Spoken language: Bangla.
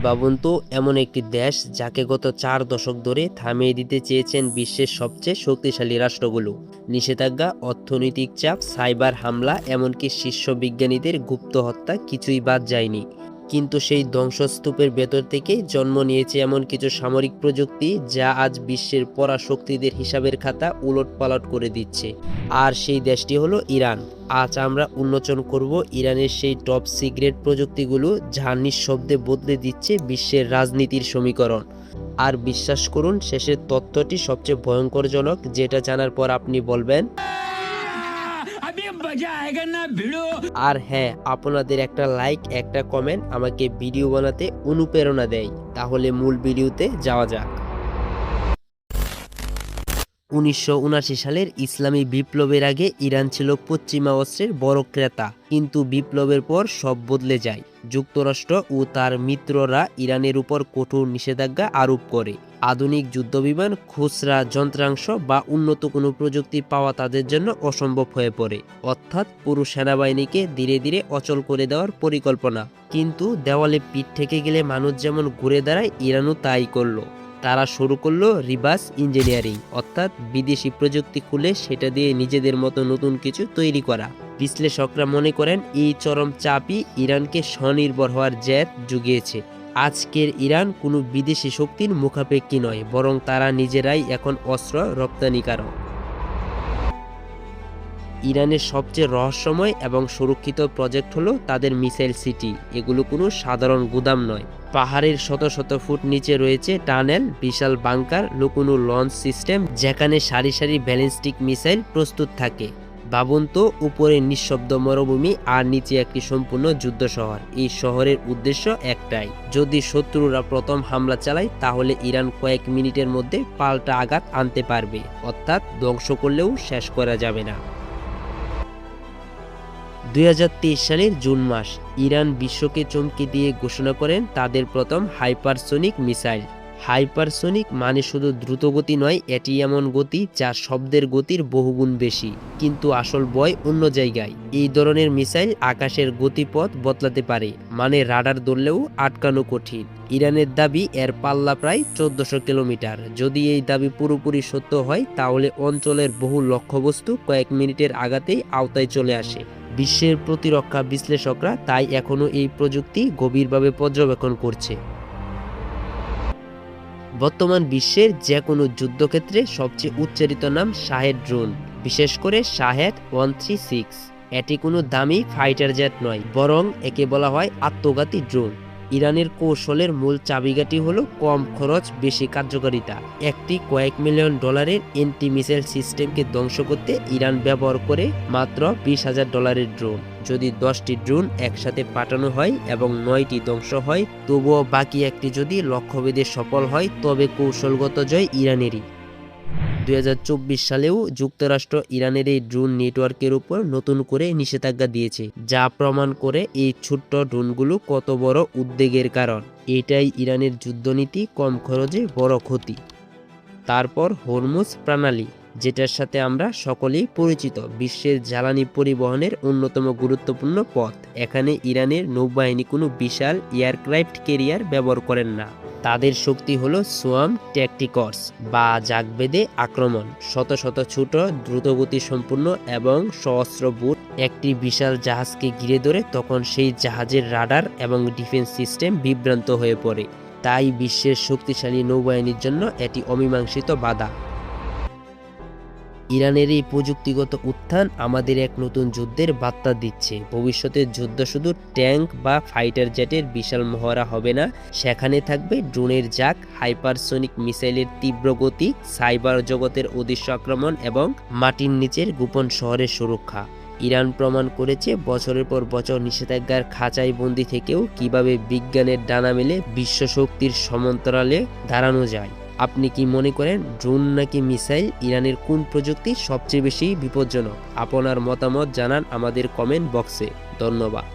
ভাবুন তো, এমন একটি দেশ যাকে গত 4 দশক ধরে থামিয়ে দিতে চেয়েছেন বিশ্বের সবচেয়ে শক্তিশালী রাষ্ট্রগুলো। নিষেধাজ্ঞা, অর্থনৈতিক চাপ, সাইবার হামলা, এমনকি শীর্ষ বিজ্ঞানীদের গুপ্ত হত্যা কিছুই বাদ যায়নি। কিন্তু সেই ধ্বংসস্তূপের ভেতর থেকে জন্ম নিয়েছে এমন কিছু সামরিক প্রযুক্তি যা আজ বিশ্বের পরাশক্তিদের হিসাবের খাতা উলটপালট করে দিচ্ছে। আর সেই দেশটি হলো ইরান। আজ আমরা উন্মোচন করব ইরানের সেই টপ সিক্রেট প্রযুক্তিগুলো যা নিঃশব্দে বদলে দিচ্ছে বিশ্বের রাজনীতির সমীকরণ। আর বিশ্বাস করুন, শেষের তথ্যটি সবচেয়ে ভয়ঙ্করজনক, যেটা জানার পর আপনি বলবেন আর হ্যাঁ, আপনাদের একটা লাইক, একটা কমেন্ট আমাকে ভিডিও বানাতে অনুপ্রেরণা দেয়। তাহলে মূল ভিডিওতে যাওয়া যাক। 1979 সালের ইসলামী বিপ্লবের আগে ইরান ছিল পশ্চিমা অস্ত্রের বড় ক্রেতা, কিন্তু বিপ্লবের পর সব বদলে যায়। যুক্তরাষ্ট্র ও তার মিত্ররা ইরানের উপর কঠোর নিষেধাজ্ঞা আরোপ করে। আধুনিক যুদ্ধবিমান, খুচরা যন্ত্রাংশ বা উন্নত কোনো প্রযুক্তি পাওয়া তাদের জন্য অসম্ভব হয়ে পড়ে। অর্থাৎ পুরো সেনাবাহিনীকে ধীরে ধীরে অচল করে দেওয়ার পরিকল্পনা। কিন্তু দেওয়ালে পিঠ থেকে গেলে মানুষ যেমন ঘুরে দাঁড়ায়, ইরানও তাই করলো। তারা শুরু করলো রিভার্স ইঞ্জিনিয়ারিং, অর্থাৎ বিদেশি প্রযুক্তি খুলে সেটা দিয়ে নিজেদের মতো নতুন কিছু তৈরি করা। বিশ্লেষকরা মনে করেন এই চরম চাপই ইরানকে স্বনির্ভর হওয়ার জেদ জুগিয়েছে। আজকের ইরান কোনো বিদেশি শক্তির মুখাপেক্ষী নয়, বরং তারা নিজেরাই এখন অস্ত্র রপ্তানিকারক। ইরানের সবচেয়ে রহস্যময় এবং সুরক্ষিত প্রজেক্ট হলো তাদের মিসাইল সিটি। এগুলো কোনো সাধারণ গুদাম নয়। পাহাড়ের শত শত ফুট নিচে রয়েছে টানেল, বিশাল বাংকার, লুকোনো লঞ্চ সিস্টেম, যেখানে সারি সারি ব্যালিস্টিক মিসাইল প্রস্তুত থাকে। ভাবুন তো, উপরে নিঃশব্দ মরুভূমি আর নিচে একটি সম্পূর্ণ যুদ্ধ শহর। এই শহরের উদ্দেশ্য একটাই, যদি শত্রুরা প্রথম হামলা চালায় তাহলে ইরান কয়েক মিনিটের মধ্যে পাল্টা আঘাত আনতে পারবে, অর্থাৎ ধ্বংস করলেও শেষ করা যাবে না। 2023 সালের জুন মাস, ইরান বিশ্বকে চমকে দিয়ে ঘোষণা করেন তাদের প্রথম হাইপারসোনিক মিসাইল। হাইপারসোনিক মানে শুধু দ্রুতগতি নয়, এটি এমন গতি যা শব্দের গতির বহুগুণ বেশি। কিন্তু আসল ভয় অন্য জায়গায়। এই ধরনের মিসাইল আকাশের গতিপথ বদলাতে পারে, মানে রাডার ধরলেও আটকানো কঠিন। ইরানের দাবি এর পাল্লা প্রায় 1400 কিলোমিটার। যদি এই দাবি পুরোপুরি সত্য হয়, তাহলে অঞ্চলের বহু লক্ষ্যবস্তু কয়েক মিনিটের আঘাতেই আওতায় চলে আসে। বিশ্বের প্রতিরক্ষা বিশ্লেষকরা তাই এখনও এই প্রযুক্তি গভীরভাবে পর্যবেক্ষণ করছে। বর্তমান বিশ্বের যে কোনো যুদ্ধক্ষেত্রে সবচেয়ে উচ্চারিত নাম শাহেদ ড্রোন, বিশেষ করে শাহেদ 136। এটি কোনো দামি ফাইটার জেট নয়, বরং একে বলা হয় আত্মঘাতী ড্রোন। ইরানের কৌশলের মূল চাবিকাঠি হলো কম খরচ, বেশি কার্যকারিতা। একটি কয়েক মিলিয়ন ডলারের এন্টি মিসাইল সিস্টেমকে ধ্বংস করতে ইরান ব্যবহার করে মাত্র $20,000 ড্রোন। যদি 10টি ড্রোন একসাথে পাঠানো হয় এবং 9টি ধ্বংস হয়, তবুও বাকি একটি যদি লক্ষ্যভেদে সফল হয়, তবে কৌশলগত জয় ইরানেরই। 2024 সালেও যুক্তরাষ্ট্র ইরানের এই ড্রোন নেটওয়ার্কের উপর নতুন করে নিষেধাজ্ঞা দিয়েছে, যা প্রমাণ করে এই ছোট্ট ড্রোনগুলো কত বড় উদ্বেগের কারণ। এটাই ইরানের যুদ্ধনীতি, কম খরচে বড় ক্ষতি। তারপর হরমুজ প্রণালী, যেটার সাথে আমরা সকলেই পরিচিত, বিশ্বের জ্বালানি পরিবহনের অন্যতম গুরুত্বপূর্ণ পথ। এখানে ইরানের নৌবাহিনী কোনো বিশাল এয়ারক্রাফট ক্যারিয়ার ব্যবহার করেন না। তাদের শক্তি হলো সোয়াম ট্যাকটিকস বা জাগবেদে আক্রমণ। শত শত ছোট, দ্রুতগতি সম্পূর্ণ এবং সহস্র বুট একটি বিশাল জাহাজকে ঘিরে ধরে, তখন সেই জাহাজের রাডার এবং ডিফেন্স সিস্টেম বিভ্রান্ত হয়ে পড়ে। তাই বিশ্বের শক্তিশালী নৌবাহিনীর জন্য এটি অমীমাংসিত বাধা। ইরানের এই প্রযুক্তিগত উত্থান আমাদের এক নতুন যুদ্ধের বার্তা দিচ্ছে। ভবিষ্যতের যুদ্ধ শুধু ট্যাঙ্ক বা ফাইটার জেটের বিশাল মহড়া হবে না, সেখানে থাকবে ড্রোনের জাক, হাইপারসোনিক মিসাইলের তীব্র গতি, সাইবার জগতের অদৃশ্য আক্রমণ এবং মাটির নিচের গোপন শহরের সুরক্ষা। ইরান প্রমাণ করেছে বছরের পর বছর নিষেধাজ্ঞার খাঁচায় বন্দি থেকেও কিভাবে বিজ্ঞানের ডানা মেলে বিশ্ব শক্তির সমান্তরালে দাঁড়ানো যায়। আপনি কি মনে করেন ড্রোন নাকি মিসাইল, ইরানের কোন প্রযুক্তি সবচেয়ে বেশি বিপজ্জনক? আপনার মতামত জানান আমাদের কমেন্ট বক্সে। ধন্যবাদ।